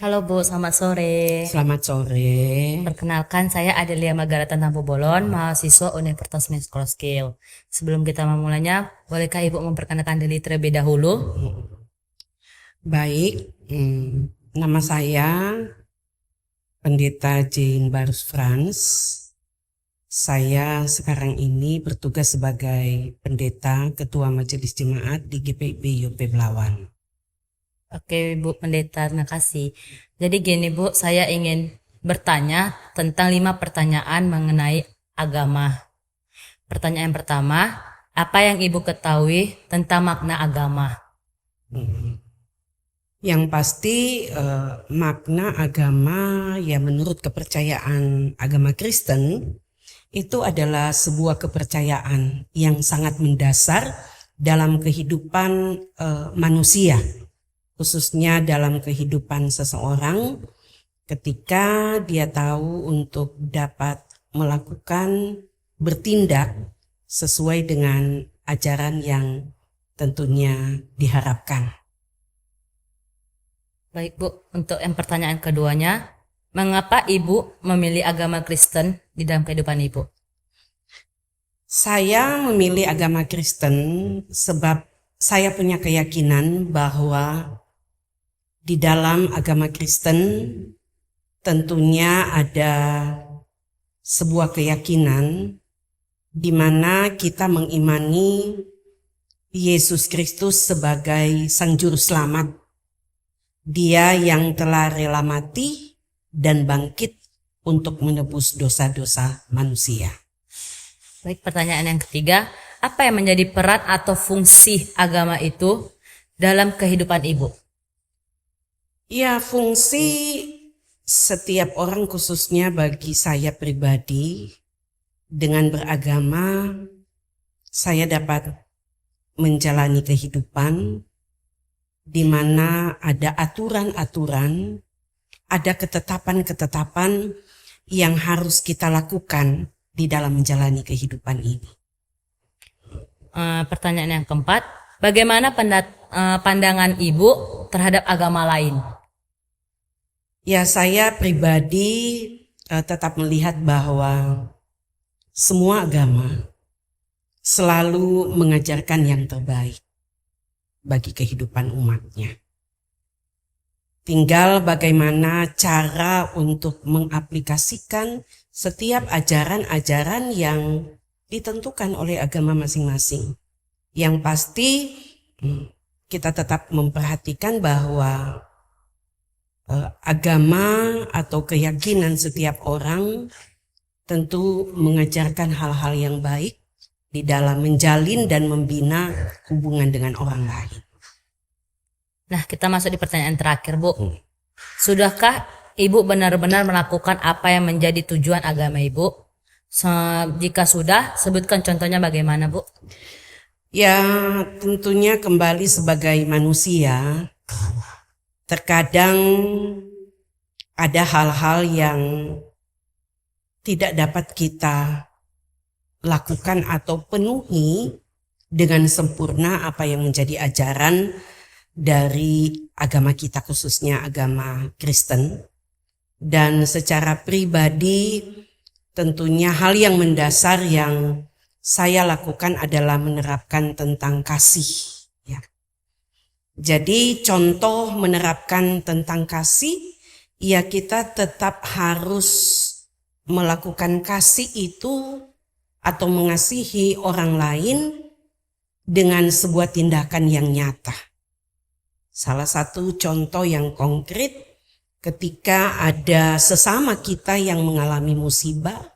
Halo Bu, selamat sore. Selamat sore. Perkenalkan, saya Adelia Magarata Tampu Bolon, mahasiswa Universitas Skill. Sebelum kita memulainya, bolehkah Ibu memperkenalkan diri terlebih dahulu? Baik, nama saya Pendeta Jean Barus Frans. Saya sekarang ini bertugas sebagai pendeta Ketua Majelis Jemaat di GPIB YOP Belawan. Oke Bu Pendeta, terima kasih. Jadi gini Bu, saya ingin bertanya tentang 5 pertanyaan mengenai agama. Pertanyaan pertama, apa yang Ibu ketahui tentang makna agama? Yang pasti makna agama ya menurut kepercayaan agama Kristen itu adalah sebuah kepercayaan yang sangat mendasar dalam kehidupan manusia, khususnya dalam kehidupan seseorang ketika dia tahu untuk dapat melakukan bertindak sesuai dengan ajaran yang tentunya diharapkan. Baik Bu, untuk yang pertanyaan keduanya, mengapa Ibu memilih agama Kristen di dalam kehidupan Ibu? Saya memilih agama Kristen sebab saya punya keyakinan bahwa di dalam agama Kristen tentunya ada sebuah keyakinan di mana kita mengimani Yesus Kristus sebagai Sang Juru Selamat. Dia yang telah rela mati dan bangkit untuk menebus dosa-dosa manusia. Baik, pertanyaan yang ketiga, apa yang menjadi peran atau fungsi agama itu dalam kehidupan Ibu? Ya, fungsi setiap orang khususnya bagi saya pribadi, dengan beragama, saya dapat menjalani kehidupan di mana ada aturan-aturan, ada ketetapan-ketetapan yang harus kita lakukan di dalam menjalani kehidupan ini. Pertanyaan yang keempat, bagaimana pandangan Ibu terhadap agama lain? Ya, saya pribadi tetap melihat bahwa semua agama selalu mengajarkan yang terbaik bagi kehidupan umatnya. Tinggal bagaimana cara untuk mengaplikasikan setiap ajaran-ajaran yang ditentukan oleh agama masing-masing. Yang pasti kita tetap memperhatikan bahwa agama atau keyakinan setiap orang tentu mengajarkan hal-hal yang baik di dalam menjalin dan membina hubungan dengan orang lain. Nah, kita masuk di pertanyaan terakhir, Bu. Sudahkah Ibu benar-benar melakukan apa yang menjadi tujuan agama Ibu? Jika sudah, sebutkan contohnya bagaimana, Bu? Ya, tentunya kembali sebagai manusia, terkadang ada hal-hal yang tidak dapat kita lakukan atau penuhi dengan sempurna apa yang menjadi ajaran dari agama kita, khususnya agama Kristen. Dan secara pribadi tentunya hal yang mendasar yang saya lakukan adalah menerapkan tentang kasih. Ya. Jadi contoh menerapkan tentang kasih, ya kita tetap harus melakukan kasih itu atau mengasihi orang lain dengan sebuah tindakan yang nyata. Salah satu contoh yang konkret ketika ada sesama kita yang mengalami musibah,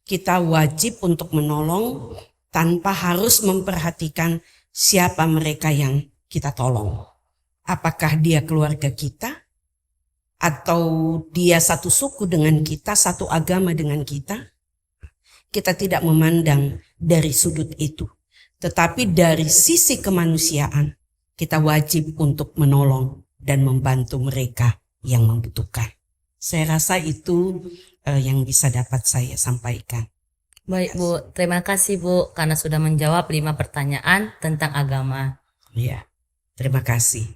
kita wajib untuk menolong tanpa harus memperhatikan siapa mereka yang kita tolong. Apakah dia keluarga kita? Atau dia satu suku dengan kita, satu agama dengan kita? Kita tidak memandang dari sudut itu. Tetapi dari sisi kemanusiaan, kita wajib untuk menolong dan membantu mereka yang membutuhkan. Saya rasa itu yang bisa dapat saya sampaikan. Baik, Bu. Terima kasih, Bu, karena sudah menjawab 5 pertanyaan tentang agama. Ya, terima kasih.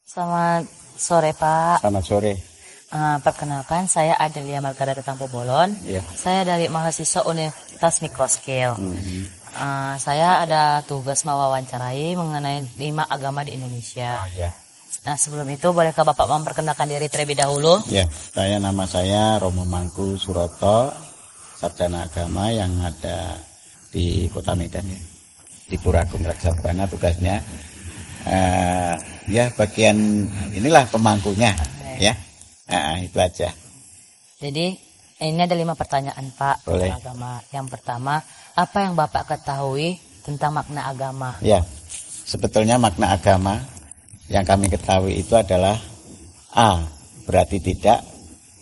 Selamat Sore Pak. Selamat sore. Perkenalkan saya Adelia Margareta Tampo Bolon. Ya. Saya dari mahasiswa Universitas Mikroskill. Saya ada tugas mewawancarai mengenai 5 agama di Indonesia. Ya. Nah, sebelum itu bolehkah Bapak memperkenalkan diri terlebih dahulu? Ya, nama saya Romo Mangku Suroto, sarjana agama yang ada di Kota Medan ya. Di Puragung Reksadana tugasnya. Ya, bagian inilah pemangkunya ya. Itu aja. Jadi ini ada 5 pertanyaan Pak Boleh. tentang agama. Yang pertama, apa yang Bapak ketahui tentang makna agama? Ya, sebetulnya makna agama yang kami ketahui itu adalah A, berarti tidak,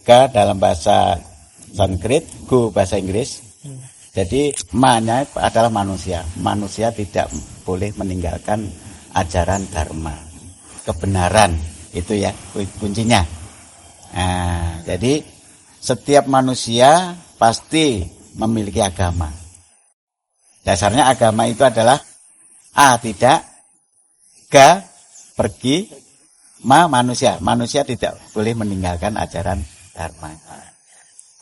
G dalam bahasa Sanskrit, Go bahasa Inggris. Jadi ma-nya adalah manusia. Manusia tidak boleh meninggalkan ajaran dharma, kebenaran, itu ya kuncinya. Nah, jadi setiap manusia pasti memiliki agama. Dasarnya agama itu adalah A, tidak, G, pergi, ma, manusia. Manusia tidak boleh meninggalkan ajaran dharma.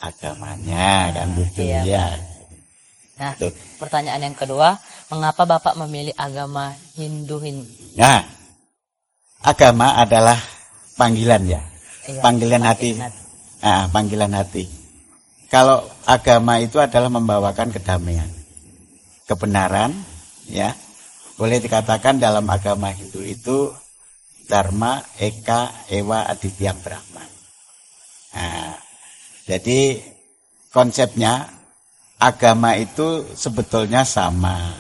Agamanya kan gitu ya. Nah, Tuh. pertanyaan yang kedua, mengapa Bapak memilih agama Hindu? Nah, agama adalah panggilan ya. Iya, Panggilan hati. Panggilan hati. Kalau agama itu adalah membawakan kedamaian, kebenaran, ya. Boleh dikatakan dalam agama Hindu itu Dharma, Eka, Ewa, Aditya, Brahma. Nah, jadi konsepnya agama itu sebetulnya sama.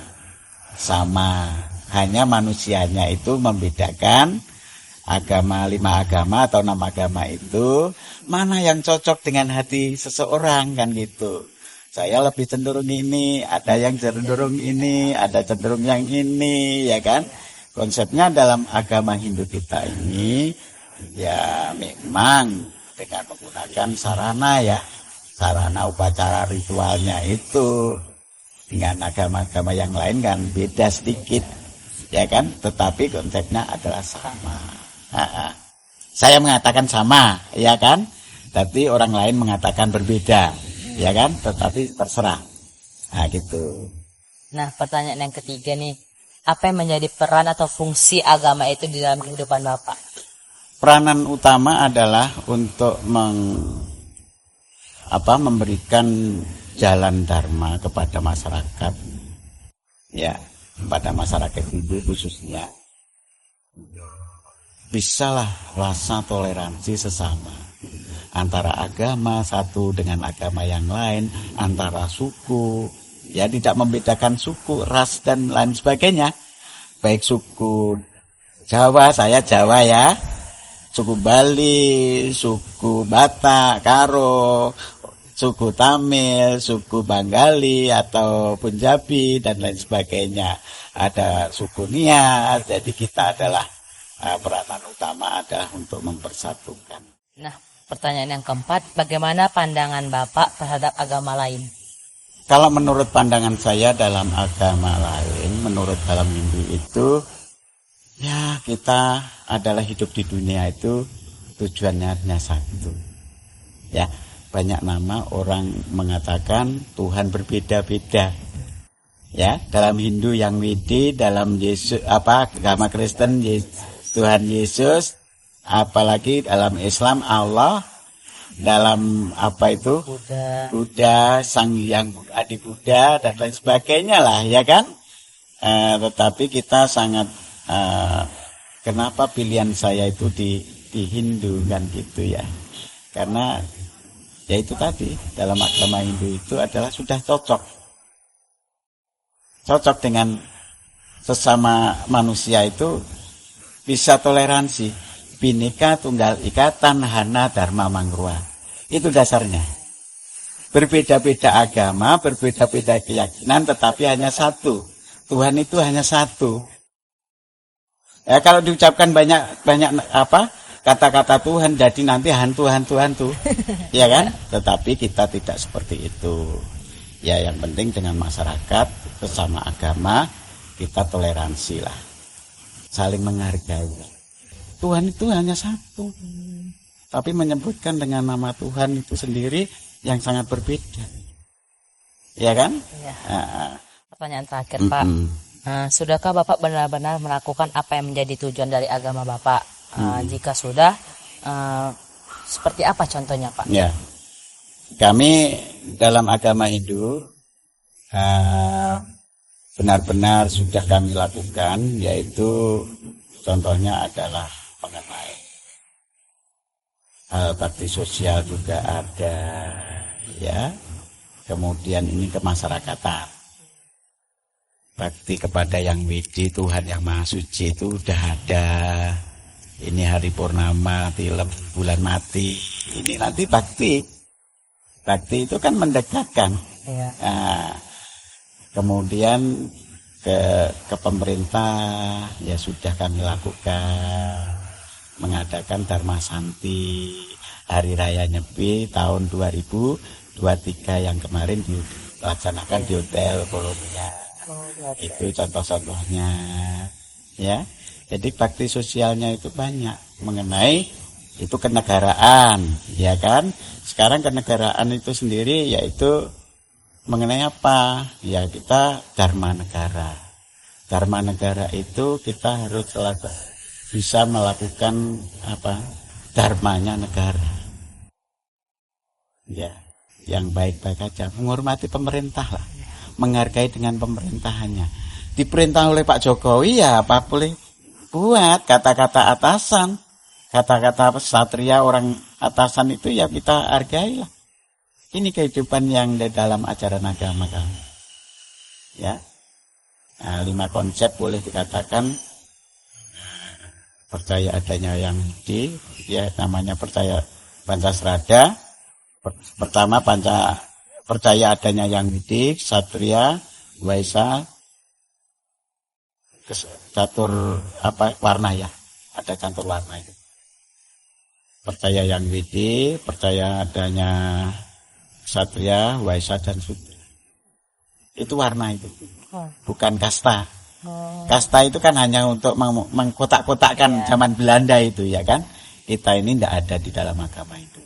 Hanya manusianya itu membedakan agama, 5 agama atau 6 agama itu mana yang cocok dengan hati seseorang kan gitu. Saya lebih cenderung ini, ada yang cenderung ini, ada cenderung yang ini, ya kan. Konsepnya dalam agama Hindu kita ini ya memang dengan menggunakan sarana ya, sarana upacara ritualnya itu dengan agama-agama yang lain kan beda sedikit, ya kan. Tetapi konsepnya adalah sama. Saya mengatakan sama, ya kan? Tapi orang lain mengatakan berbeda, ya kan? Tetapi terserah. Nah, gitu. Nah, pertanyaan yang ketiga nih, apa yang menjadi peran atau fungsi agama itu di dalam kehidupan Bapak? Peranan utama adalah untuk memberikan jalan dharma kepada masyarakat, ya, kepada masyarakat Hindu khususnya. Bisalah rasa toleransi sesama antara agama satu dengan agama yang lain, antara suku, ya tidak membedakan suku, ras dan lain sebagainya. Baik suku Jawa, saya Jawa ya, suku Bali, suku Batak, Karo, suku Tamil, suku Bengali atau Punjabi dan lain sebagainya. Ada suku Nias, jadi kita adalah peranan utama adalah untuk mempersatukan. Nah, pertanyaan yang keempat, bagaimana pandangan Bapak terhadap agama lain? Kalau menurut pandangan saya dalam agama lain, menurut dalam Hindu itu, ya kita adalah hidup di dunia itu tujuannya hanya satu. Ya, banyak nama orang mengatakan Tuhan berbeda-beda. Ya, dalam Hindu yang Widi, dalam Yesus agama Kristen Tuhan Yesus, apalagi dalam Islam Allah, dalam Buddha, Sang Hyang Adi Buddha dan lain sebagainya lah, ya kan. Tetapi kita sangat kenapa pilihan saya itu di Hindu kan gitu ya, karena ya itu tadi dalam agama Hindu itu adalah sudah cocok dengan sesama manusia itu. Bisa toleransi, Bhinneka Tunggal Ika Tanhana Dharma Mangrua. Itu dasarnya. Berbeda-beda agama, berbeda-beda keyakinan, tetapi hanya satu. Tuhan itu hanya satu. Ya, kalau diucapkan banyak kata-kata Tuhan, jadi nanti hantu, ya kan? Tetapi kita tidak seperti itu. Ya, yang penting dengan masyarakat sesama agama kita toleransi lah. Saling menghargai. Tuhan itu hanya satu. Tapi menyebutkan dengan nama Tuhan itu sendiri yang sangat berbeda. Ya kan? Iya. Nah, Pertanyaan terakhir, Pak. Sudahkah Bapak benar-benar melakukan apa yang menjadi tujuan dari agama Bapak? Jika sudah, seperti apa contohnya, Pak? ya. Kami dalam agama Hindu benar-benar sudah kami lakukan, yaitu contohnya adalah mengenai bakti sosial juga ada, ya. Kemudian ini kemasyarakatan, bakti kepada yang widi, Tuhan yang Maha Suci itu udah ada. Ini hari purnama, tilem bulan mati, ini nanti bakti. Bakti itu kan mendekatkan. Iya. Nah, kemudian ke pemerintah ya sudah kami lakukan, mengadakan Dharma Santi Hari Raya Nyepi tahun 2023 yang kemarin dilaksanakan di Hotel Kolonia. Itu contoh-contohnya, ya. Jadi bakti sosialnya itu banyak mengenai itu kenegaraan, ya kan? Sekarang kenegaraan itu sendiri yaitu mengenai apa? Ya kita Dharma Negara. Dharma Negara itu kita harus bisa melakukan apa? Dharmanya negara. Ya, yang baik-baik aja, menghormati pemerintah lah, menghargai dengan pemerintahannya. Diperintah oleh Pak Jokowi ya apa boleh buat, kata-kata atasan. Kata-kata satria orang atasan itu ya kita hargailah. Ini kehidupan yang di dalam ajaran agama kami. Ya. Nah, 5 konsep boleh dikatakan percaya adanya yang di, ya namanya percaya Pancasrada. Pertama percaya adanya yang widi, satria, waisa, catur apa warna ya. Ada catur warna itu. Percaya yang widi, percaya adanya satria, waisa dan sudra. Itu warna itu, bukan kasta. Kasta itu kan hanya untuk mengkotak-kotakkan zaman Belanda itu ya kan. Kita ini tidak ada di dalam agama itu.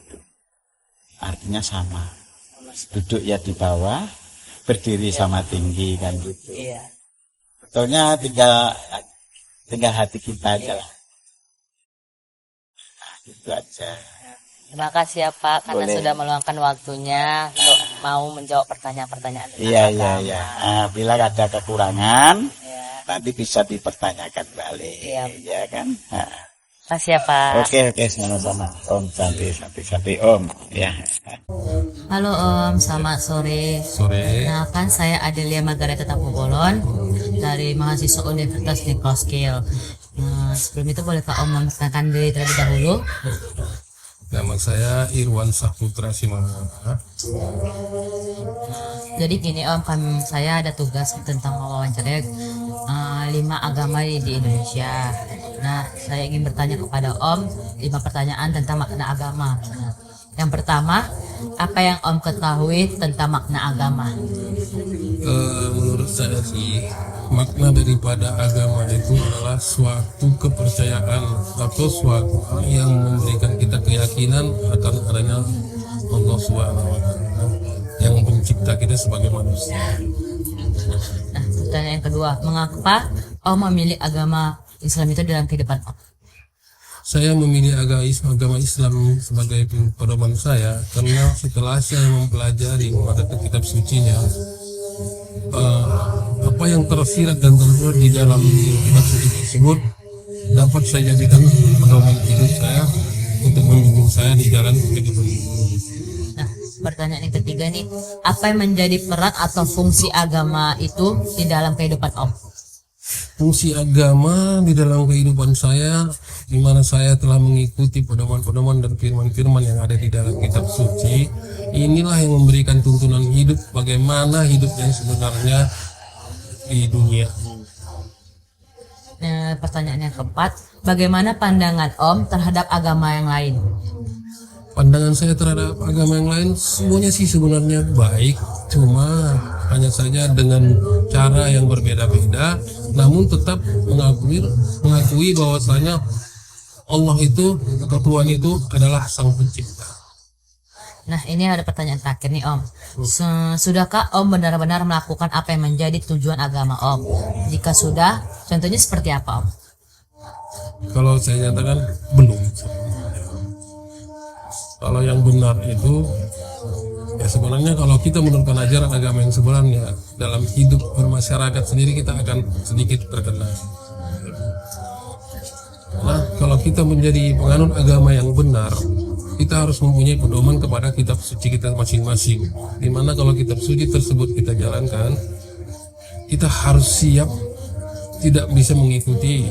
Artinya sama. Duduk ya di bawah, berdiri sama tinggi kan gitu. Iya. Betulnya tinggal hati kita aja lah. Itu aja. Terima kasih ya Pak karena Boleh. sudah meluangkan waktunya untuk mau menjawab pertanyaan-pertanyaan. Iya. Nah, bila ada kekurangan, Ya. nanti bisa dipertanyakan balik. Iya. Ya kan? Nah. Terima kasih ya Pak. Oke, sama-sama. Om, santai Om. Ya. Halo Om, selamat sore. Sore. Kenalkan saya Adelia Margareta Tapubolon dari mahasiswa Universitas Nicholas Kiel. Nah, sebelum itu boleh Pak Om memperkenalkan diri terlebih dahulu? Nama saya Irwan Saputra Simamona. Jadi gini Om, saya ada tugas tentang wawancara 5 agama di Indonesia. Nah, saya ingin bertanya kepada Om 5 pertanyaan tentang makna agama. Nah, yang pertama, apa yang Om ketahui tentang makna agama? Menurut saya sih makna daripada agama itu adalah suatu kepercayaan atau suatu yang memberikan kita keyakinan akan adanya Allah SWT yang mencipta kita sebagai manusia. Nah, pertanyaan yang kedua, mengapa Om memilih agama Islam itu dalam kehidupan Om? Saya memilih agama Islam sebagai pedoman saya karena setelah saya mempelajari kitab sucinya, apa yang tersirat dan tersurat di dalam kitab suci tersebut dapat saya jadikan pedoman hidup saya untuk membimbing saya di jalan kehidupan. Nah, pertanyaan yang ketiga nih, apa yang menjadi peran atau fungsi agama itu di dalam kehidupan Om? Fungsi agama di dalam kehidupan saya, di mana saya telah mengikuti pedoman-pedoman dan firman-firman yang ada di dalam kitab suci, inilah yang memberikan tuntunan hidup bagaimana hidup yang sebenarnya di dunia. Nah, pertanyaan yang keempat, bagaimana pandangan Om terhadap agama yang lain? Pandangan saya terhadap agama yang lain semuanya sih sebenarnya baik, cuma hanya saja dengan cara yang berbeda-beda, namun tetap mengakui bahwasanya Allah itu atau Tuhan itu adalah Sang Pencipta. Nah, ini ada pertanyaan terakhir nih Om. Sudahkah Om benar-benar melakukan apa yang menjadi tujuan agama Om? Jika sudah, contohnya seperti apa Om? Kalau saya nyatakan belum. Kalau yang benar itu ya sebenarnya kalau kita menurunkan ajaran agama yang sebenarnya dalam hidup bermasyarakat sendiri kita akan sedikit terkena. Nah, kalau kita menjadi penganut agama yang benar, kita harus mempunyai pedoman kepada kitab suci kita masing-masing. Dimana kalau kitab suci tersebut kita jalankan, kita harus siap tidak bisa mengikuti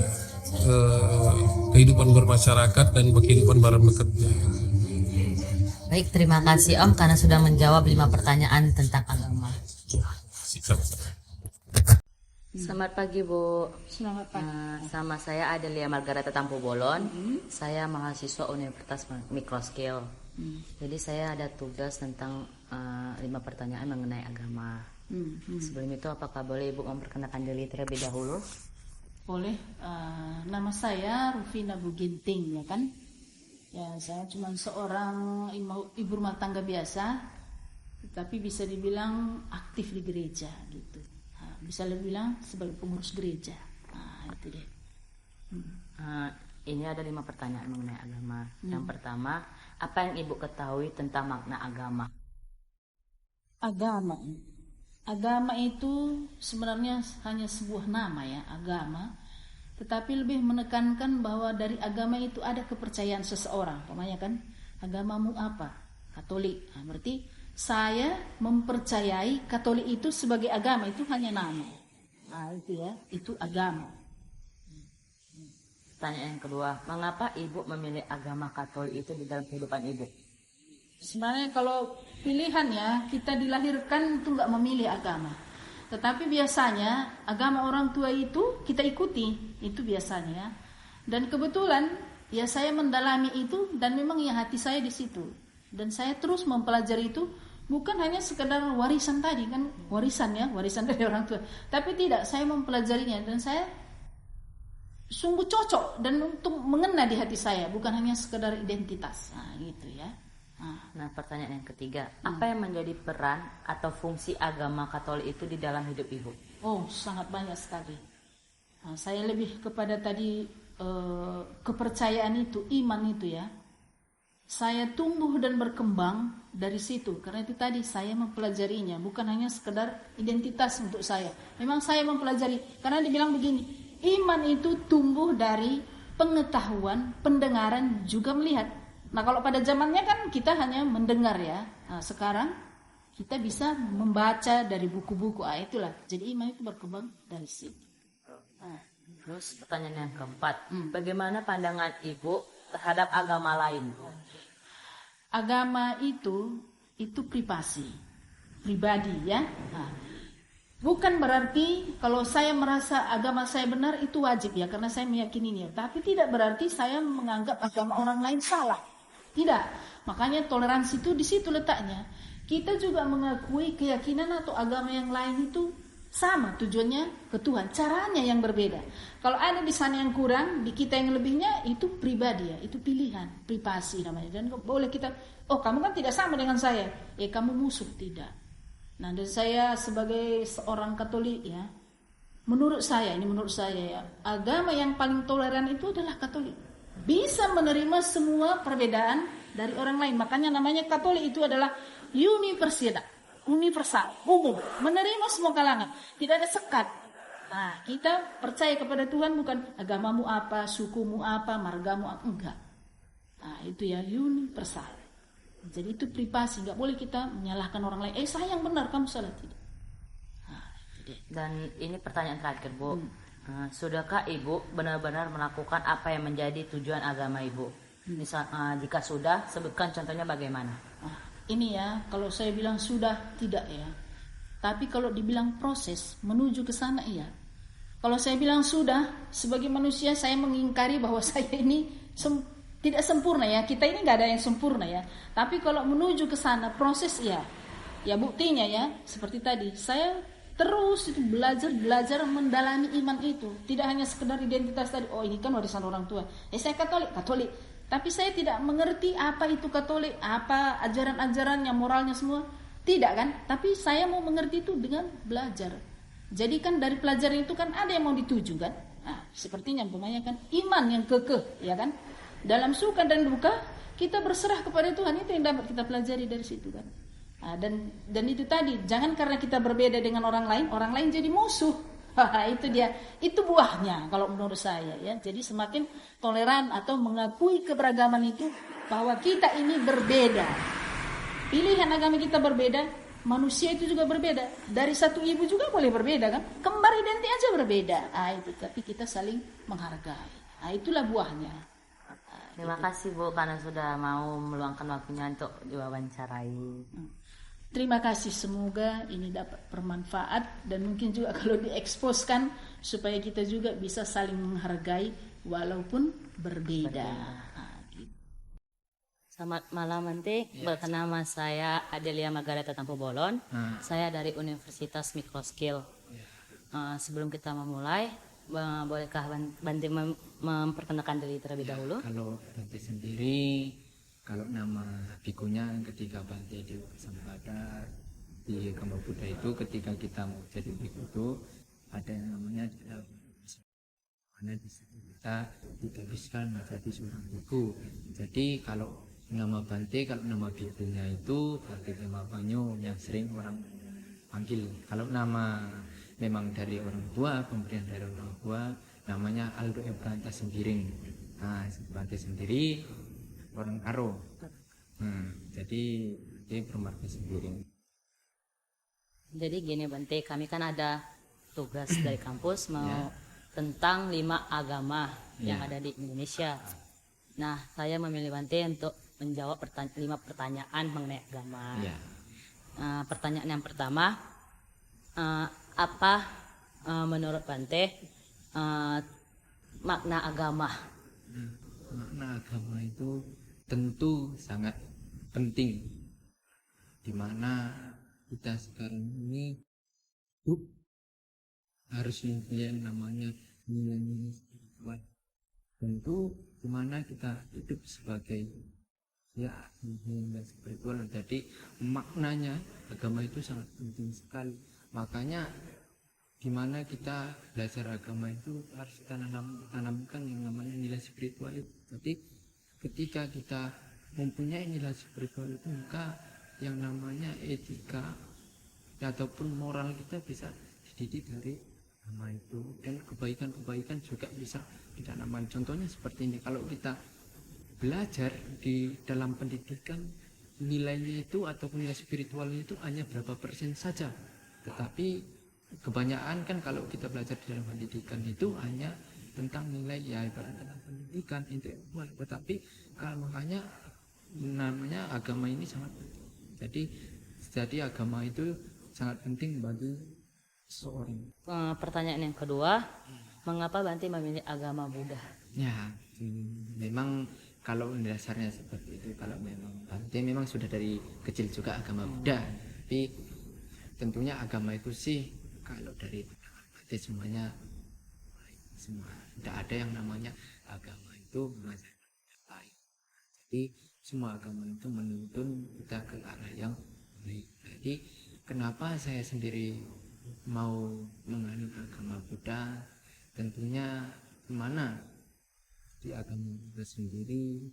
kehidupan bermasyarakat dan kehidupan bekerja. Baik, terima kasih Om karena sudah menjawab 5 pertanyaan tentang agama. Selamat pagi Bu. Selamat pagi. Sama saya Adelia Margareta Tampu Bolon. Saya mahasiswa Universitas Microskill. Jadi saya ada tugas tentang 5 pertanyaan mengenai agama. Sebelum itu apakah boleh Ibu memperkenalkan diri terlebih dahulu? Boleh. Nama saya Rufina Buginting, ya kan? Ya, saya cuma seorang ibu rumah tangga biasa, tapi bisa dibilang aktif di gereja gitu. Bisa dibilang sebagai pengurus gereja. Itu deh. Ini ada 5 pertanyaan mengenai agama. Yang pertama, apa yang Ibu ketahui tentang makna agama? Agama itu sebenarnya hanya sebuah nama ya, agama. Tetapi lebih menekankan bahwa dari agama itu ada kepercayaan seseorang. Pokoknya kan, agamamu apa? Katolik. Berarti saya mempercayai Katolik itu sebagai agama, itu hanya nama. Itu ya, itu agama. Pertanyaan yang kedua, mengapa Ibu memilih agama Katolik itu di dalam kehidupan Ibu? Sebenarnya kalau pilihan ya, kita dilahirkan itu nggak memilih agama. Tetapi biasanya agama orang tua itu kita ikuti, itu biasanya. Dan kebetulan ya saya mendalami itu dan memang ya hati saya di situ. Dan saya terus mempelajari itu, bukan hanya sekedar warisan tadi kan, warisan dari orang tua. Tapi tidak, saya mempelajarinya dan saya sungguh cocok dan untuk mengena di hati saya, bukan hanya sekedar identitas. Gitu ya. Nah, pertanyaan yang ketiga, apa yang menjadi peran atau fungsi agama Katolik itu di dalam hidup Ibu? Oh, sangat banyak sekali. Saya lebih kepada tadi kepercayaan itu, iman itu ya. Saya tumbuh dan berkembang dari situ, karena itu tadi saya mempelajarinya, bukan hanya sekedar identitas untuk saya. Memang saya mempelajari, karena dibilang begini, iman itu tumbuh dari pengetahuan, pendengaran, juga melihat. Nah, kalau pada zamannya kan kita hanya mendengar ya. Nah, sekarang kita bisa membaca dari buku-buku. Itulah. Jadi iman itu berkembang dari situ. Terus pertanyaan yang keempat, bagaimana pandangan Ibu terhadap agama lain? Agama itu pribadi ya. Bukan berarti kalau saya merasa agama saya benar itu wajib ya, karena saya meyakininya. Tapi tidak berarti saya menganggap agama orang lain salah. Tidak. Makanya toleransi itu di situ letaknya. Kita juga mengakui keyakinan atau agama yang lain itu sama tujuannya ke Tuhan. Caranya yang berbeda. Kalau ada di sana yang kurang, di kita yang lebihnya, itu pribadi ya. Itu pilihan, privasi namanya. Dan boleh kita, oh kamu kan tidak sama dengan saya. Kamu musuh. Tidak. Nah, dan saya sebagai seorang Katolik ya, menurut saya ya, agama yang paling toleran itu adalah Katolik. Bisa menerima semua perbedaan dari orang lain. Makanya namanya Katolik itu adalah universal, umum, menerima semua kalangan, tidak ada sekat. Nah, kita percaya kepada Tuhan, bukan agamamu apa, sukumu apa, margamu apa, enggak. Nah, itu ya universal. Jadi itu privasi, nggak boleh kita menyalahkan orang lain. Saya yang benar, kamu salah, tidak. Nah, dan ini pertanyaan terakhir Bu. Sudahkah Ibu benar-benar melakukan apa yang menjadi tujuan agama Ibu? Jika sudah, sebutkan contohnya bagaimana? Ini ya, kalau saya bilang sudah, tidak ya. Tapi kalau dibilang proses menuju ke sana, iya. Kalau saya bilang sudah, sebagai manusia saya mengingkari bahwa saya ini tidak sempurna ya. Kita ini nggak ada yang sempurna ya. Tapi kalau menuju ke sana, proses ya. Ya buktinya ya, seperti tadi, saya terus itu belajar mendalami iman itu. Tidak hanya sekedar identitas tadi, oh ini kan warisan orang tua, saya Katolik, tapi saya tidak mengerti apa itu Katolik, apa ajaran-ajarannya, moralnya semua, tidak kan. Tapi saya mau mengerti itu dengan belajar. Jadi kan dari pelajaran itu kan ada yang mau dituju kan. Sepertinya umpamanya kan iman yang kekeh, ya kan. Dalam suka dan duka kita berserah kepada Tuhan, itu yang dapat kita pelajari dari situ kan. Dan itu tadi, jangan karena kita berbeda dengan orang lain jadi musuh. Itu dia, itu buahnya kalau menurut saya ya. Jadi semakin toleran atau mengakui keberagaman itu, bahwa kita ini berbeda. Pilihan agama kita berbeda, manusia itu juga berbeda. Dari satu ibu juga boleh berbeda kan? Kembar identik aja berbeda. Itu, tapi kita saling menghargai. Itulah buahnya. Terima kasih Bu karena sudah mau meluangkan waktunya untuk diwawancarai. Terima kasih, semoga ini dapat bermanfaat dan mungkin juga kalau dieksposkan supaya kita juga bisa saling menghargai walaupun berbeda. Selamat malam Mantik, nama saya Adelia Margareta Tampu Bolon. Saya dari Universitas Microskill. Sebelum kita memulai, bolehkah Bante memperkenalkan diri terlebih dahulu? Kalau Bante sendiri, kalau nama bikunya ketika Bante di Sambada di Agama Buddha itu, ketika kita mau jadi biku itu ada yang namanya mana di situ kita dituliskan menjadi seorang biku. Jadi kalau nama Bante, kalau nama bikunya itu Bante Kema Banyu yang sering orang panggil. Kalau nama memang dari orang tua, pemberian dari orang tua, namanya Aldo Ebranta Sembiring. Bante sendiri orang Karo. Jadi dia bermarga Sembiring. Jadi gini Bante, kami kan ada tugas dari kampus mau tentang 5 agama yang ada di Indonesia. Nah, saya memilih Bante untuk menjawab 5 pertanyaan mengenai agama. Pertanyaan yang pertama, apa menurut Bante makna agama? Makna agama itu tentu sangat penting, di mana kita sekarang ini hidup harus mempunyai namanya nilai-nilai spiritual. Tentu di mana kita hidup sebagai nilai spiritual. Jadi maknanya agama itu sangat penting sekali. Makanya di mana kita belajar agama itu harus kita tanamkan yang namanya nilai spiritual itu. Jadi ketika kita mempunyai nilai spiritual itu, maka yang namanya etika ataupun moral kita bisa dididik dari agama itu, dan kebaikan-kebaikan juga bisa ditanamkan. Contohnya seperti ini, kalau kita belajar di dalam pendidikan, nilainya itu ataupun nilai spiritualnya itu hanya berapa persen saja, tetapi kebanyakan kan kalau kita belajar di dalam pendidikan itu hanya tentang nilai tentang pendidikan intelektual, tetapi kalau makanya namanya agama ini sangat penting. Jadi agama itu sangat penting bagi seorang. Pertanyaan yang kedua, mengapa Bante memilih agama Buddha? Memang kalau dasarnya seperti itu, kalau memang Bante memang sudah dari kecil juga agama Buddha, tapi tentunya agama itu sih kalau dari Bante semuanya semua, tidak ada yang namanya agama itu mengajarkan baik. Jadi semua agama itu menuntun kita ke arah yang baik. Jadi kenapa saya sendiri mau menganut agama Buddha? Tentunya mana di agama Buddha sendiri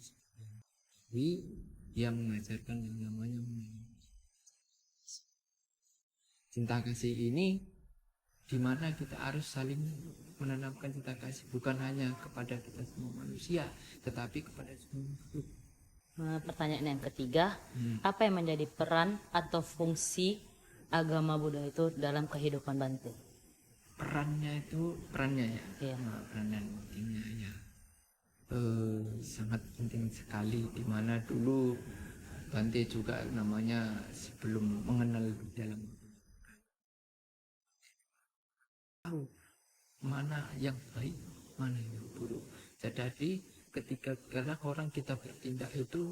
yang mengajarkan yang namanya cinta kasih ini, di mana kita harus saling menanamkan cinta kasih bukan hanya kepada kita semua manusia, tetapi kepada semua makhluk. Pertanyaan yang ketiga, apa yang menjadi peran atau fungsi agama Buddha itu dalam kehidupan Bante? Perannya Iya. Perannya pentingnya sangat penting sekali, di mana dulu Bante juga namanya sebelum mengenal di dalam tahu mana yang baik, mana yang buruk. Jadi ketika kadang orang kita bertindak itu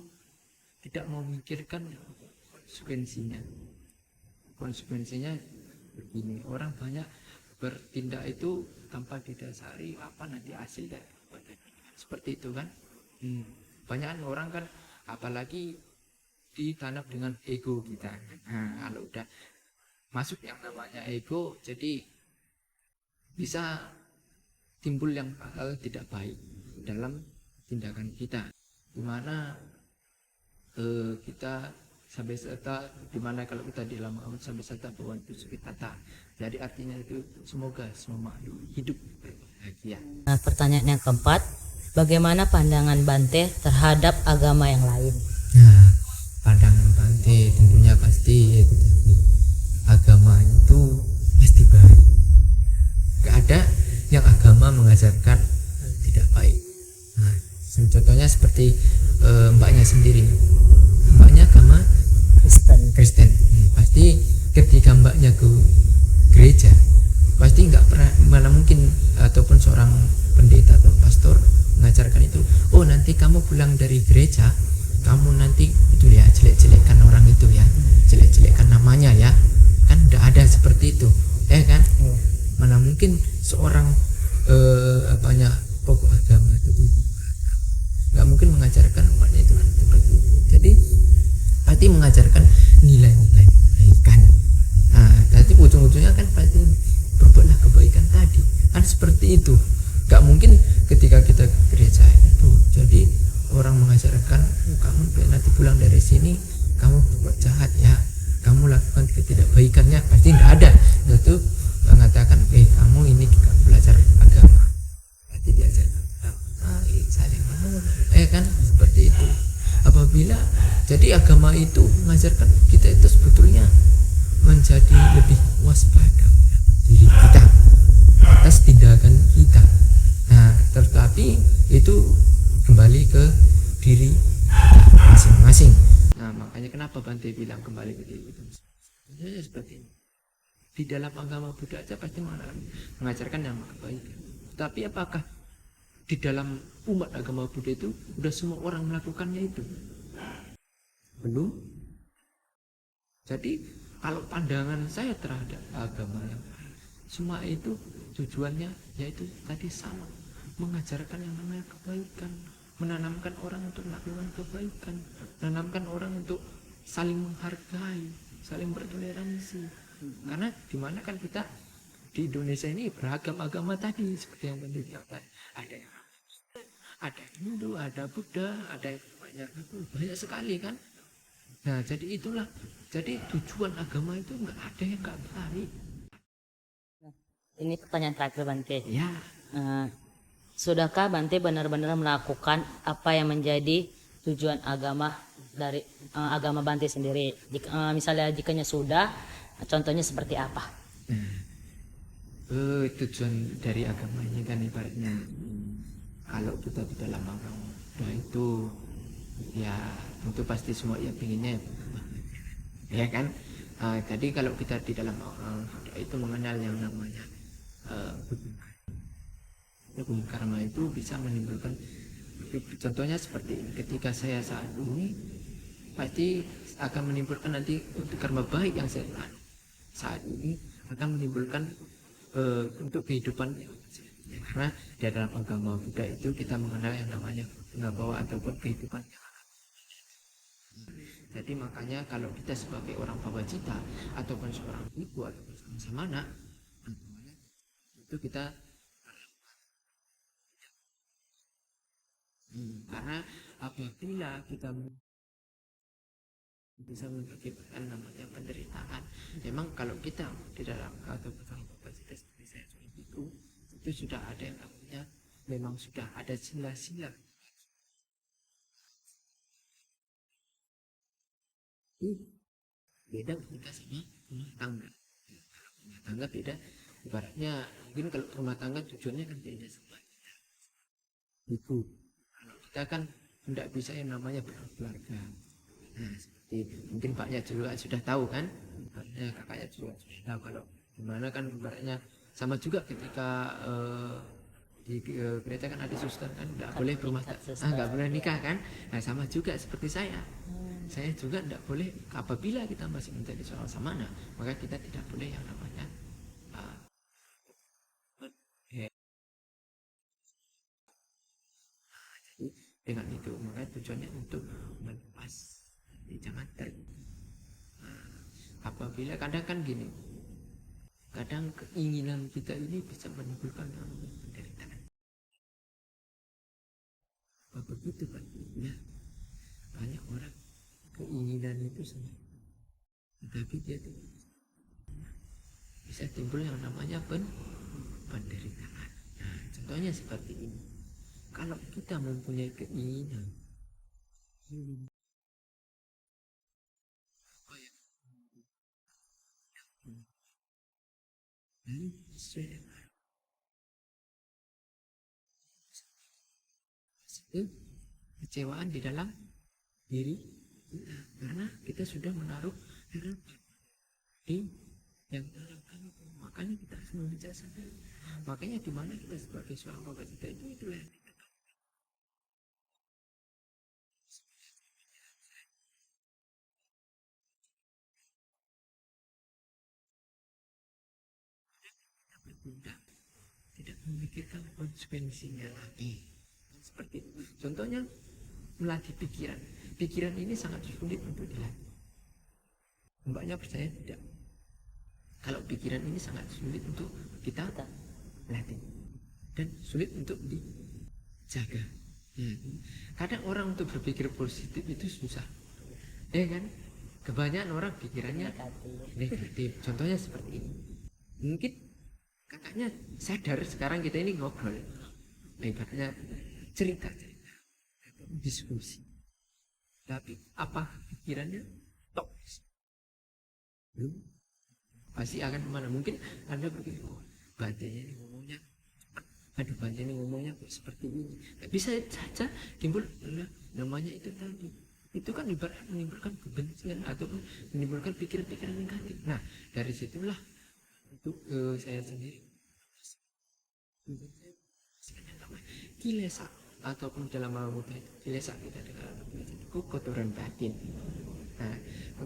tidak memikirkan konsekuensinya begini. Orang banyak bertindak itu tanpa didasari apa nanti hasil dari perbuatan. Seperti itu kan. Banyak orang kan apalagi ditanam dengan ego kita. Nah, kalau udah masuk yang namanya ego, jadi bisa timbul yang hal tidak baik dalam tindakan kita, dimana kita sampai serta, dimana kalau kita di dalam sampai serta bahwa itu kata, jadi artinya itu semoga semua makhluk hidup berbahagia. Nah, pertanyaan yang keempat, bagaimana pandangan Bante terhadap agama yang lain? Nah, pandangan Bante tentunya pasti ya, agama itu pasti baik. Gak ada yang agama mengajarkan tidak baik. Nah, contohnya seperti mbaknya sendiri. Mbaknya agama Kristen. Pasti ketika mbaknya ke gereja, pasti nggak pernah, mana mungkin ataupun seorang pendeta atau pastor mengajarkan itu. Oh, nanti kamu pulang dari gereja, kamu nanti itu ya jelek-jelekkan orang itu ya, jelek-jelekkan namanya ya. Kan udah ada seperti itu, kan? Mana mungkin seorang pokok agama itu nggak mungkin mengajarkan umatnya itu kan seperti itu. Jadi pasti mengajarkan nilai-nilai kebaikan. Nah, nanti ujung-ujungnya kan pasti berbuatlah kebaikan tadi, kan seperti itu. Nggak mungkin ketika kita ke gereja itu jadi orang mengajarkan kamu nanti pulang dari sini kamu berbuat jahat ya, kamu lakukan ketidakbaikannya, pasti tidak ada. Itu mengatakan kamu ini belajar agama, pasti diajar saling kan seperti itu. Apabila jadi agama itu mengajarkan kita itu sebetulnya menjadi lebih waspada diri kita atas tindakan kita. Nah, tetapi itu kembali ke diri masing-masing. Nah, makanya kenapa Bante bilang kembali ke diri kita masing-masing. Seperti ini. Di dalam agama Buddha aja pasti mengajarkan yang kebaikan. Tapi apakah di dalam umat agama Buddha itu udah semua orang melakukannya itu? Belum. Jadi kalau pandangan saya terhadap agama yang lain, semua itu tujuannya yaitu tadi sama, mengajarkan yang namanya kebaikan, menanamkan orang untuk melakukan kebaikan, menanamkan orang untuk saling menghargai, saling bertoleransi. Karena dimana kan kita di Indonesia ini beragam agama tadi, seperti yang Bante bilang tadi, ada Hindu, ada Buddha, ada banyak sekali kan. Nah, jadi itulah, jadi tujuan agama itu nggak ada yang nggak baik. Ini pertanyaan terakhir Bante. Ya. Sudahkah Bante benar-benar melakukan apa yang menjadi tujuan agama dari agama Bante sendiri? Misalnya jikanya sudah, contohnya seperti apa? Tujuan dari agama ini kan ibaratnya kalau kita di dalam agama itu ya tentu pasti semua ya pinginnya ya kan. Jadi kalau kita di dalam itu mengenal yang namanya hukum karma itu bisa menimbulkan, contohnya seperti ini, ketika saya saat ini pasti akan menimbulkan nanti karma baik yang saya lakukan saat ini akan menimbulkan untuk kehidupan, karena di dalam agama Buddha itu kita mengenal yang namanya ngabawa ataupun kehidupan. Jadi makanya kalau kita sebagai orang bawajita ataupun seorang ibu ataupun samana itu kita karena apabila kita bisa mengakibatkan namanya penderitaan, memang kalau kita di dalam ataupun orang bawajita seperti saya itu sudah ada yang namanya, memang sudah ada sila-sila. Beda ketika sama rumah tangga. Rumah tangga beda, ibaratnya mungkin kalau rumah tangga tujuannya kan beda sama ibu. Kalau kita kan tidak bisa yang namanya berkeluarga. Nah, seperti mungkin Paknya juga sudah tahu kan, kakaknya juga sudah tahu kalau gimana kan ibaratnya sama juga ketika di gereja kan ada suster kan, nggak boleh berumah tangga, nggak boleh nikah kan. Nah, sama juga seperti saya. saya juga tidak boleh, apabila kita masih menjadi seorang samana, maka kita tidak boleh yang namanya jadi dengan itu maka tujuannya untuk melepas. Jadi jangan apabila kadang kan gini, kadang keinginan kita ini bisa menimbulkan penderitaan. Begitu Pak, ya banyak orang keinginan itu sangat, tapi dia tuh bisa timbul yang namanya penderitaan. Nah, contohnya seperti ini. Kalau kita mempunyai keinginan kecewaan di dalam diri kita, karena kita sudah menaruh harapan di yang dalam kami. Makanya kita harus mengejar sendiri. Makanya di mana kita sebagai seorang bapak kita itulah yang kita bertindak, tidak memikirkan konsekuensinya lagi. Seperti itu. Contohnya melatih pikiran. Pikiran ini sangat sulit untuk dilatih. Mbaknya percaya tidak? Kalau pikiran ini sangat sulit untuk kita latih dan sulit untuk dijaga. Kadang orang untuk berpikir positif itu susah, ya kan? Kebanyakan orang pikirannya negatif. Contohnya seperti ini. Mungkin kakaknya sadar sekarang kita ini ngobrol, ibaratnya cerita, diskusi. Tapi apa pikirannya? Tok. Pasti akan kemana? Mungkin Anda berpikir, oh, Bantenya ini ngomongnya cepat. Aduh, Bantenya ini ngomongnya kok seperti ini. Bisa saja timbul namanya itu tadi. Itu kan menimbulkan kebencian atau menimbulkan pikiran-pikiran negatif. Nah, dari situlah untuk saya sendiri kilesa ataupun dalam hal mudah itu kilesa kita dengar itu kotoran batin. Nah,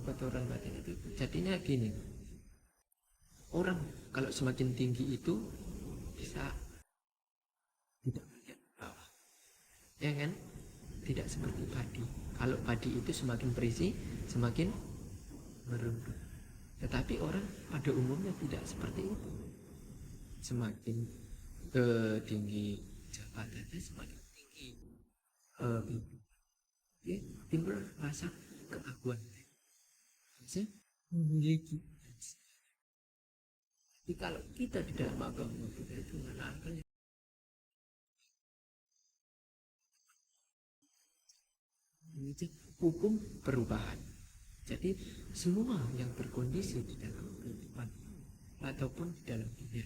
kotoran batin itu jadinya gini, orang kalau semakin tinggi itu bisa tidak melihat bawah, ya kan? Tidak seperti padi. Kalau padi itu semakin berisi semakin merunduk. Tetapi orang pada umumnya tidak seperti itu. Semakin tinggi jabatannya, semakin tinggi ya, timbul rasa keaguan. Saya memiliki. Jadi kalau kita di dalam agama kita itu mengenalkan hukum perubahan. Jadi semua yang berkondisi di dalam kehidupan ataupun di dalam dunia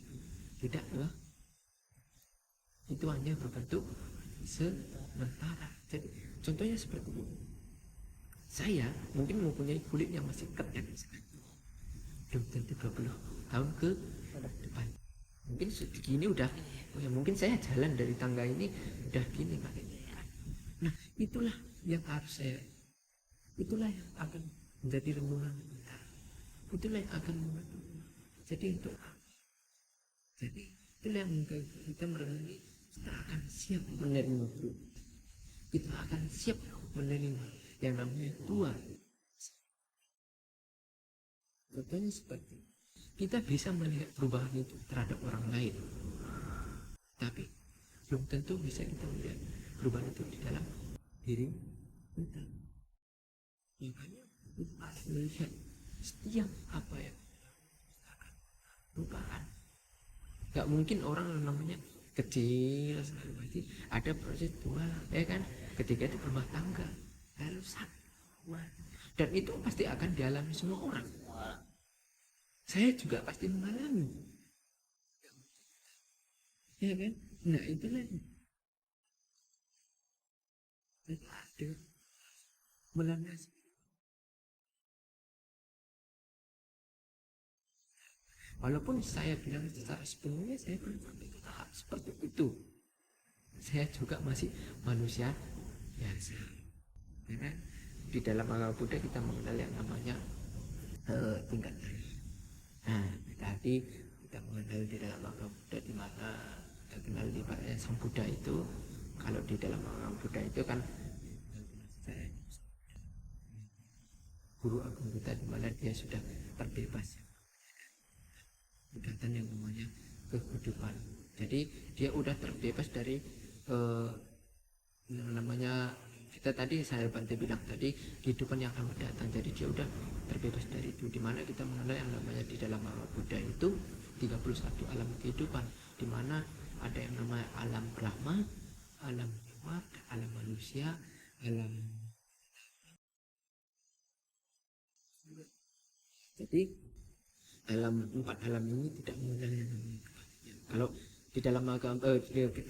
tidaklah itu hanya berbentuk sementara. Jadi contohnya seperti ini. Saya mungkin mempunyai kulit yang masih ketat belum tentu 20 tahun ke depan. Mungkin segini udah, oh ya mungkin saya jalan dari tangga ini udah gini makanya. Nah, itulah yang harus saya, itulah yang akan menjadi renungan kita. Itulah yang akan membantu. Jadi untuk jadi itulah yang kita merenungi, kita akan siap menerima itu. Kita akan siap menerima yang namanya Tuhan. Contohnya seperti kita bisa melihat perubahan itu terhadap orang lain, tapi belum tentu bisa kita melihat perubahan itu di dalam diri kita. Makanya kita harus melihat setiap apa yang kita akan perubahan. Gak mungkin orang namanya kecil sekali, pasti ada proses tua, ya kan? Ketika itu berumah tangga, lalu sakit, dan itu pasti akan dialami semua orang. Saya juga pasti mengalami, ya kan? Nah itulah ada melandasi. Walaupun saya bilang secara sepenuhnya saya belum sampai ke tahap seperti itu, saya juga masih manusia biasa, ya kan? di dalam agama Buddha kita mengenal yang namanya tingkat dari. Nah, tadi kita mengenal di dalam agama Buddha di mana kita kenal di Sang Buddha itu. Kalau di dalam agama Buddha itu kan guru agung kita di mana dia sudah terbebas ikatan yang namanya kehidupan. Jadi dia udah terbebas dari yang namanya kita tadi saya Bante bilang tadi kehidupan yang akan datang. Jadi dia udah terbebas dari itu. Di mana kita mengenal yang namanya di dalam agama Buddha itu 31 alam kehidupan, di mana ada yang namanya alam Brahma, alam dewa, alam manusia, alam. Jadi empat alam ini tidak mengenal yang namanya kebahagiaan. Kalau di dalam agama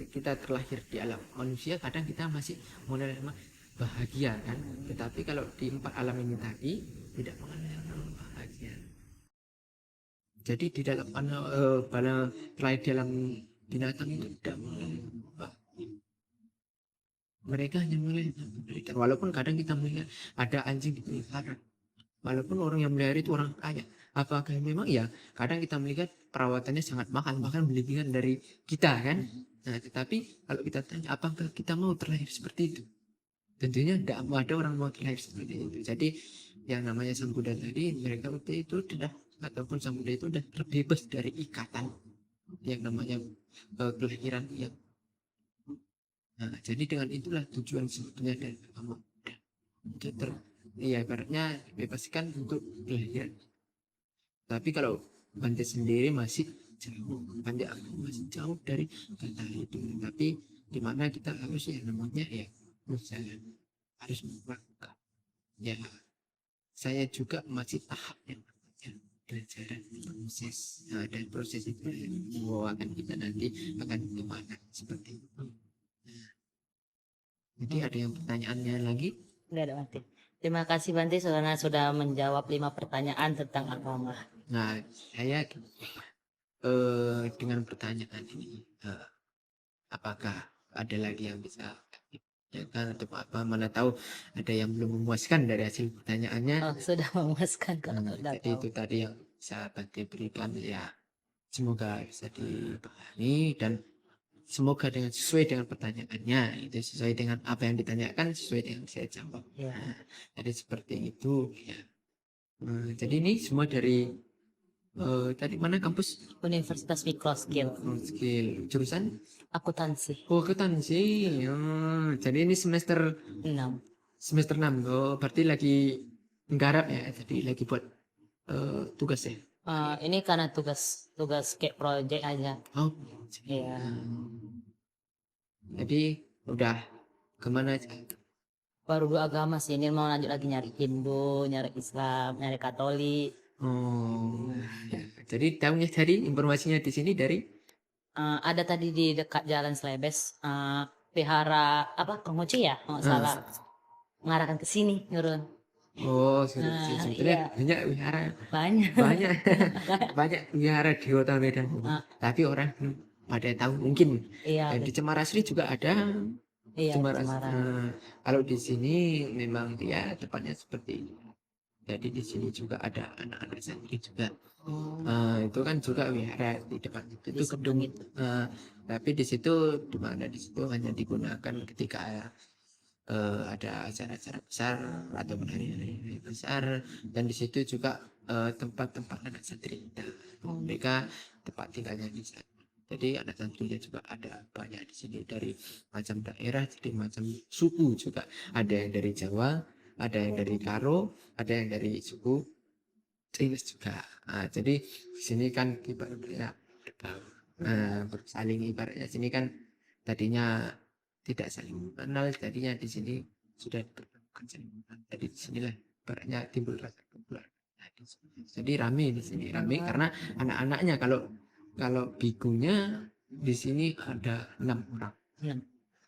kita terlahir di alam manusia, kadang kita masih mengenal yang namanya bahagia kan. Tetapi kalau di empat alam ini tadi tidak mengenal yang namanya bahagia. Jadi di dalam terlahir di alam binatang itu tidak mengenal yang namanya bahagia. Mereka hanya mengenal yang namanya penderitaan. Walaupun kadang kita melihat ada anjing dipelihara. Walaupun orang yang melihara itu orang kaya, apakah memang ya? Kadang kita melihat perawatannya sangat mahal, bahkan melebihan dari kita kan. Nah, tetapi kalau kita tanya, apakah kita mau terlahir seperti itu? Tentunya tidak ada orang mau terlahir seperti itu. Jadi yang namanya Sang Buddha tadi, mereka waktu itu sudah ataupun Sang Buddha itu sudah terbebas dari ikatan yang namanya kelahiran yang. Nah, jadi dengan itulah tujuan sebetulnya dari agama Buddha. Iya, ibaratnya bebaskan untuk kelahiran. Tapi kalau Bante sendiri masih jauh, Bante masih jauh dari kata itu. Tapi di mana kita harus ya namanya ya berjalan, harus melakukan. Ya, saya juga masih tahap yang namanya belajar proses. Nah, dan proses itu yang membawakan kita nanti akan kemana seperti itu. Nah, jadi ada yang pertanyaannya lagi? Enggak ada Bante. Terima kasih Bante karena sudah menjawab 5 pertanyaan tentang agama. Nah, saya dengan pertanyaan ini, apakah ada lagi yang bisa ditanyakan atau apa? Mana tahu ada yang belum memuaskan dari hasil pertanyaannya. Oh, sudah memuaskan kalau Nah, sudah jadi tahu. itu tadi yang bisa Bante berikan ya. Semoga bisa dipahami dan semoga sesuai dengan pertanyaannya, itu sesuai dengan apa yang ditanyakan, sesuai dengan saya jawab. Ya. Nah, jadi seperti itu ya. Jadi ini semua dari tadi mana kampus? Universitas Mikroskill, Skill jurusan akuntansi akuntansi. Jadi ini semester 6. 6. Berarti lagi nggarap ya. Jadi lagi buat tugas ya. Ini karena tugas kayak project aja. Oh, Iya. jadi udah kemana aja? Baru 2 agama sih. Ini mau lanjut lagi nyari Hindu, nyari Islam, nyari Katolik. Oh, ya. Jadi tahunya dari informasinya di sini dari Ada tadi di dekat Jalan Slebes, Vihara apa Konghucu ya, kalau nggak salah. Mengarahkan ke sini, nyuruh. sebetulnya banyak wihara, Banyak. banyak banyak wihara di kota Medan. Tapi orang belum pada tahu mungkin. Iya, Di Cemarasri juga ada. iya, Cemaras. Cemara. Kalau di sini memang dia tepatnya seperti ini. Jadi di sini juga ada anak-anak santri juga. Itu kan juga wihara di depan itu Di gedung. seberang itu. Tapi di situ di mana di situ hanya digunakan ketika ada acara-acara besar atau hari-hari besar, dan di situ juga tempat-tempat anak santri kita. Mereka tempat tinggalnya di sana. Jadi anak santrinya juga ada banyak di sini dari macam daerah, jadi macam suku juga. Ada yang dari Jawa, ada yang dari Karo, ada yang dari suku Chinese juga. Jadi di sini kan ibaratnya saling ibaratnya sini kan tadinya tidak saling mengenal, tadinya di sini sudah bertemukan saling mengenal. Jadi di sinilah ibaratnya timbul rasa kekeluargaan. Jadi rame di sini, rame karena anak-anaknya kalau bikunya di sini ada 6 orang.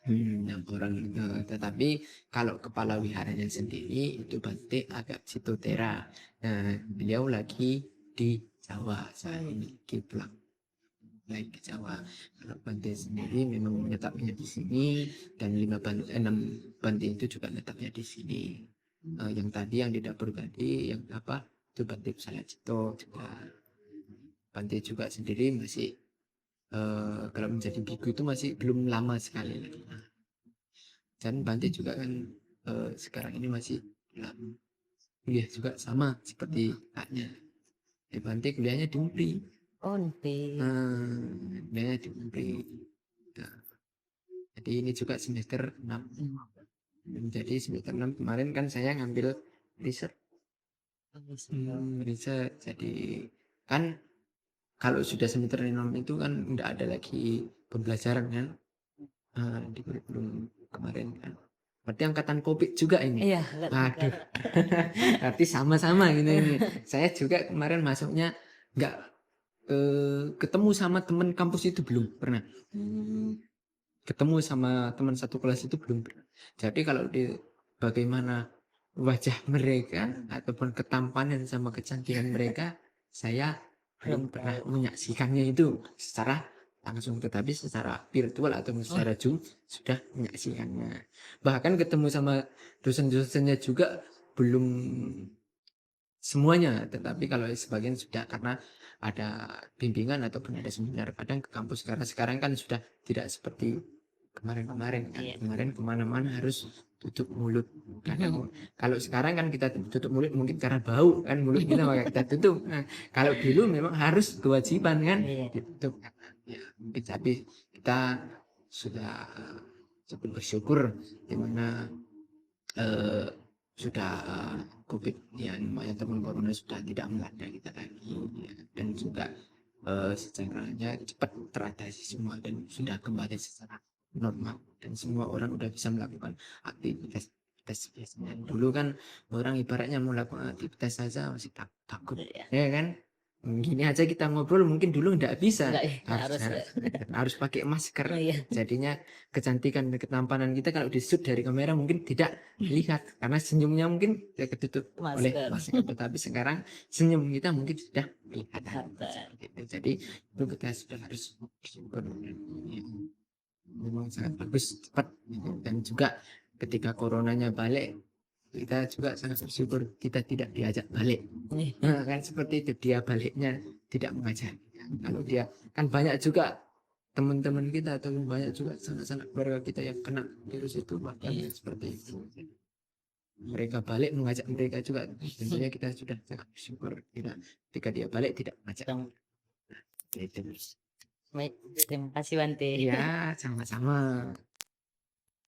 6 orang itu. Tetapi kalau kepala wiharanya sendiri itu Bante Agak Sitotera. Nah, beliau lagi di Jawa. Saya memiliki pulang lain ke Jawa. Kalau Bante sendiri memang menetapnya di sini, dan 6 Bante itu juga menetapnya di sini. yang tadi yang di dapur tadi yang apa itu Bante Kusala Cipto juga. Bante juga sendiri masih kalau menjadi biku itu masih belum lama sekali lagi. Dan Bante juga kan sekarang ini masih dalam kuliah juga sama seperti kaknya. Bante kuliahnya di UNPRI. Oh, nanti. Kuliahnya di UNPRI. Nah, jadi ini juga semester 6. Jadi semester 6 kemarin kan saya ngambil riset. Riset. Jadi kan kalau sudah semester 6 itu kan nggak ada lagi pembelajaran kan. Di kurikulum kemarin kan. Berarti angkatan Covid juga ini. Iya, Aduh. Berarti sama-sama gitu ini. Saya juga kemarin masuknya nggak ketemu sama teman kampus itu belum pernah. Ketemu sama teman satu kelas itu belum pernah. Jadi kalau di bagaimana wajah mereka ataupun ketampanan sama kecantikan mereka, saya belum pernah menyaksikannya itu secara langsung, tetapi secara virtual atau secara Zoom sudah menyaksikannya. Bahkan ketemu sama dosen-dosennya juga belum semuanya, tetapi kalau sebagian sudah karena ada bimbingan ataupun ada seminar kadang ke kampus, karena sekarang kan sudah tidak seperti kemarin-kemarin kan. Kemarin kemana-mana harus tutup mulut. Kadang kalau sekarang kan kita tutup mulut mungkin karena bau kan mulut kita, maka kita tutup. Nah, kalau dulu memang harus kewajiban kan ditutup. Ya, mungkin tapi kita sudah cukup bersyukur dimana sudah COVID ya, namanya teman corona sudah tidak melanda kita lagi ya. Dan juga secaranya cepat teratasi semua dan sudah kembali secara normal dan semua orang udah bisa melakukan aktivitas biasanya. Dulu kan orang ibaratnya mau melakukan aktivitas saja masih takut ya kan. Gini aja kita ngobrol mungkin dulu nggak bisa, harus pakai masker. Jadinya kecantikan dan ketampanan kita kalau di-shoot dari kamera mungkin tidak lihat karena senyumnya mungkin ketutup oleh masker. Tetapi sekarang senyum kita mungkin sudah kelihatan. Jadi itu kita sudah harus bersyukur. Memang sangat bagus cepat dan juga ketika coronanya balik kita juga sangat bersyukur kita tidak diajak balik. Nah, kan seperti itu, dia baliknya tidak mengajak. Kalau dia kan banyak juga teman-teman kita atau banyak juga sanak-sanak keluarga kita yang kena virus itu, bahkan seperti itu. Mereka balik mengajak mereka juga, tentunya kita sudah sangat bersyukur tidak ketika dia balik tidak mengajak. Itu. Baik, terima kasih Bante. Ya, sama-sama.